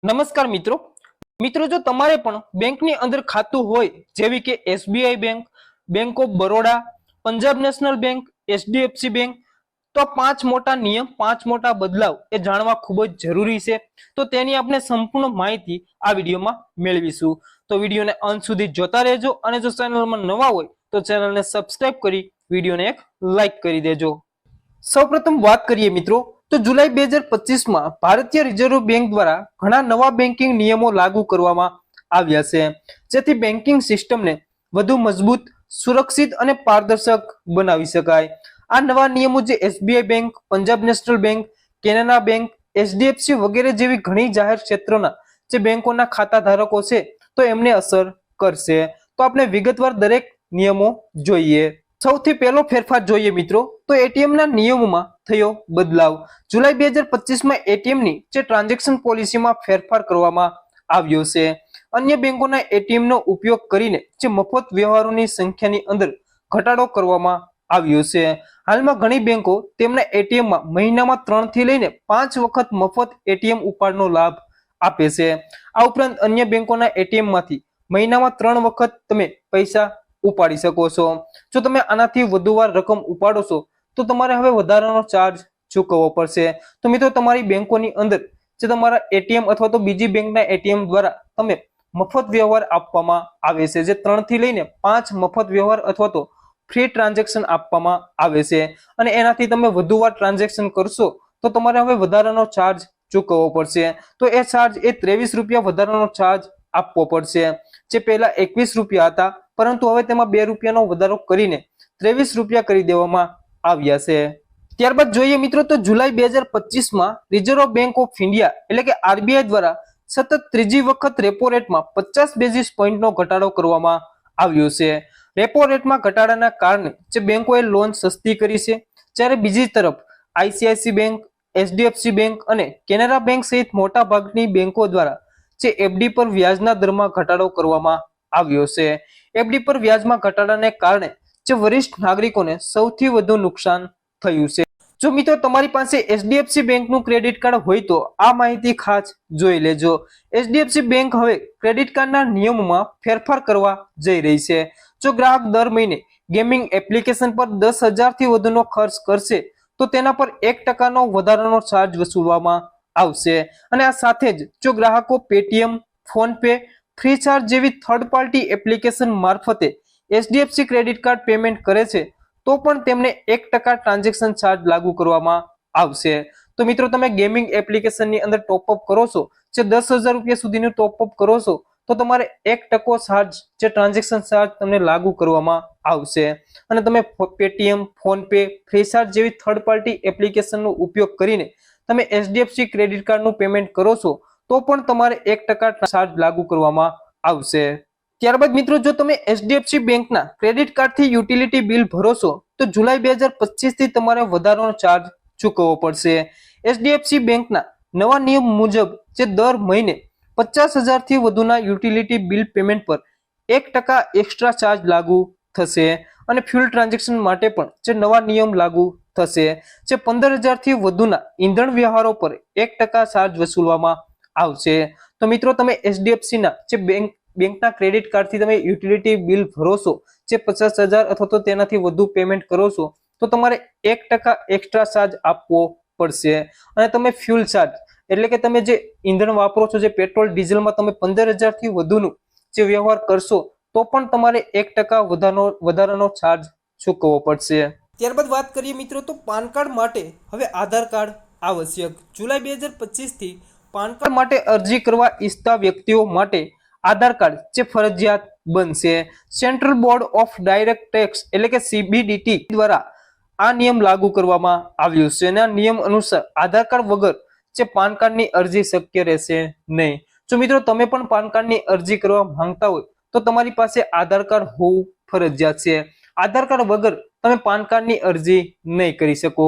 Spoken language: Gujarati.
નમસ્કાર મિત્રો મિત્રો જો તમારે પણ બેંકની અંદર ખાતું હોય જેવી કે SBI bank, bank of Baroda, Punjab national bank, HDFC bank, તો પાંચ મોટા નિયમ, પાંચ મોટા બદલાવ એ જાણવા ખૂબ જ જરૂરી છે. તો તેની આપણે સંપૂર્ણ માહિતી આ વિડીયોમાં મેળવીશું. તો વિડીયોને અંત સુધી જોતા રહેજો અને જો ચેનલમાં નવા હોય તો ચેનલને સબસ્ક્રાઇબ કરી વિડીયોને એક લાઈક કરી દેજો. સૌપ્રથમ વાત કરીએ મિત્રો તો જુલાઈ 2025માં ભારતીય રિઝર્વ બેંક દ્વારા ઘણા નવા બેન્કિંગ નિયમો લાગુ કરવામાં આવ્યા છે, જેથી બેન્કિંગ સિસ્ટમને વધુ મજબૂત, સુરક્ષિત અને પારદર્શક બનાવી શકાય. આ નવા નિયમો જે SBI bank, Punjab national bank, Canara bank, HDFC વગેરે જેવી ઘણી જાહેર ક્ષેત્રોના જે બેંકોના ખાતા ધારકો છે તો એમને અસર કરશે. તો આપણે વિગતવાર દરેક નિયમો જોઈએ. સૌથી પહેલો ફેરફાર જોઈએ મિત્રો તો એટીએમ ના નિયમોમાં થયો બદલાવ. જુલાઈ 2025માં એટીએમ ની જે ટ્રાન્ઝેક્શન પોલિસીમાં ફેરફાર કરવામાં આવ્યો છે. અન્ય બેંકોના એટીએમ નો ઉપયોગ કરીને જે મફત વ્યવહારોની સંખ્યાની અંદર ઘટાડો કરવામાં આવ્યો છે. હાલમાં ઘણી બેંકો તેમના એટીએમમાં મહિનામાં 3 થી લઈને 5 વખત મફત એટીએમ ઉપાડનો લાભ આપે છે. આ ઉપરાંત અન્ય બેંકોના એટીએમ માંથી મહિનામાં 3 વખત તમે પૈસા ઉપાડી શકો છો. જો તમે આનાથી વધુ વાર રકમ ઉપાડો છો તો તમારે હવે વધારાનો ચાર્જ ચૂકવવો પડશે. તો મિત્રો તમારી બેંકોની અંદર જે તમારા એટીએમ અથવા તો બીજી બેંકના એટીએમ દ્વારા તમે મફત વ્યવહાર આપવામાં આવે છે, જે 3 થી લઈને 5 મફત વ્યવહાર અથવા તો ફ્રી ટ્રાન્ઝેક્શન આપવામાં આવે છે, અને એનાથી તમે વધુ વાર ટ્રાન્ઝેક્શન કરશો તો તમારે હવે વધારાનો ચાર્જ ચૂકવવો પડશે. તો એ ચાર્જ એ 23 રૂપિયા વધારાનો ચાર્જ આપવો પડશે. જે પહેલા 21 રૂપિયા હતા પરંતુ હવે તેમાં 2 રૂપિયાનો વધારો કરીને 23 રૂપિયા કરી દેવામાં આવ્યા છે. ત્યારબાદ જોઈએ મિત્રો તો જુલાઈ 2025માં રિઝર્વ બેંક ઓફ ઇન્ડિયા એટલે કે આરબીઆઈ દ્વારા સતત ત્રીજી વખત રેપો રેટમાં 50 બેઝિસ પોઈન્ટનો ઘટાડો કરવામાં આવ્યો છે. રેપો રેટમાં ઘટાડાના કારણે જે બેંકોએ લોન સસ્તી કરી છે, જ્યારે બીજી તરફ આઈસીઆઈસી બેંક, એચડીએફસી બેંક અને કેનરા બેંક સહિત મોટા ભાગની બેંકો દ્વારા જે એફડી પર વ્યાજના દરમાં ઘટાડો કરવામાં આવ્યો છે. એફડી પર વ્યાજમાં ઘટાડાને કારણે જે વરિષ્ઠ નાગરિકોને સૌથી વધુ નુકસાન થયું છે. જો મિત્રો તમારી પાસે એચડીએફસી બેંકનું ક્રેડિટ કાર્ડ હોય તો આ માહિતી ખાસ જોઈ લેજો. એચડીએફસી બેંક હવે ક્રેડિટ કાર્ડના નિયમોમાં ફેરફાર કરવા જઈ રહી છે. જો ગ્રાહક દર મહિને ગેમિંગ એપ્લિકેશન પર 10,000 થી વધુનો ખર્ચ કરશે તો તેના પર 1% વધારાનો ચાર્જ વસૂલવામાં આવશે. અને આ સાથે જ જો ગ્રાહકો પેટીએમ, ફોન પે, ફ્રીચાર્જ જેવી થર્ડ પાર્ટી એપ્લિકેશન મારફતે એચડીએફસી ક્રેડિટ કાર્ડ પેમેન્ટ કરે છે તો પણ તેમને 1% ટ્રાન્ઝેક્શન ચાર્જ લાગુ કરવામાં આવશે. તો મિત્રો તમે ગેમિંગ એપ્લિકેશનની અંદર ટોપઅપ કરો છો, જે 10,000 રૂપિયા સુધીનું ટોપઅપ કરો છો તો તમારે 1% ચાર્જ જે ટ્રાન્ઝેક્શન ચાર્જ તમને લાગુ કરવામાં આવશે. અને તમે પેટીએમ, ફોન પે, ફ્રીચાર્જ જેવી થર્ડ પાર્ટી એપ્લિકેશનનો ઉપયોગ કરીને તમે એચડીએફસી ક્રેડિટ કાર્ડનું પેમેન્ટ કરો છો તો પણ તમારે 1% ચાર્જ લાગુ કરવામાં આવશે. ત્યારબાદ મિત્રો જો તમે એચડીએફસી બેંકના ક્રેડિટ કાર્ડથી યુટિલિટી બિલ ભરો છો તો જુલાઈ 2025 થી તમારે વધારાનો ચાર્જ ચૂકવવો પડશે. એચડીએફસી બેંકના નવા નિયમ મુજબ જે દર મહિને 50,000 થી વધુના યુટિલિટી બિલ પેમેન્ટ પર 1% એક્સ્ટ્રા ચાર્જ લાગુ થશે. અને ફ્યુલ ટ્રાન્ઝેક્શન માટે પણ જે નવા નિયમ લાગુ થશે. જે 15,000 થી વધુના ઈંધણ વ્યવહારો પર 1% ચાર્જ વસૂલવામાં આવશે. તો મિત્રો તમે એચડીએફસી ના જે બેંકના ક્રેડિટ કાર્ડથી તમે યુટિલિટી બિલ ભરો છો, જે 50,000 અથવા તો તેનાથી વધુ પેમેન્ટ કરો છો તો તમારે 1% એક્સ્ટ્રા ચાર્જ આપવો પડશે. અને તમે ફ્યુલ ચાર્જ એટલે કે તમે જે ઈંધણ વાપરો છો, જે પેટ્રોલ ડીઝલમાં તમે 15,000 થી વધુનું જે વ્યવહાર કરશો તો પણ તમારે 1% વધારાનો ચાર્જ ચૂકવવો પડશે. ત્યારબાદ વાત કરીએ મિત્રો તો પાન કાર્ડ માટે હવે આધાર કાર્ડ આવશ્યક. જુલાઈ 2025 થી પાન કાર્ડ માટે અરજી કરવા ઈચ્છતા વ્યક્તિઓ માટે આધાર કાર્ડ જે ફરજિયાત બનશે. Central board of direct tax એટલે કે સીબીડીટી દ્વારા આ નિયમ લાગુ કરવામાં આવ્યો છે. અને આ નિયમ અનુસાર આધાર કાર્ડ વગર જે પાન કાર્ડની અરજી શક્ય રહેશે નહીં. જો મિત્રો તમે પણ પાન કાર્ડની અરજી કરવા માંગતા હોય તો તમારી પાસે આધાર કાર્ડ હોવું ફરજિયાત છે. આધાર કાર્ડ વગર તમે પાન કાર્ડની અરજી નહીં કરી શકો.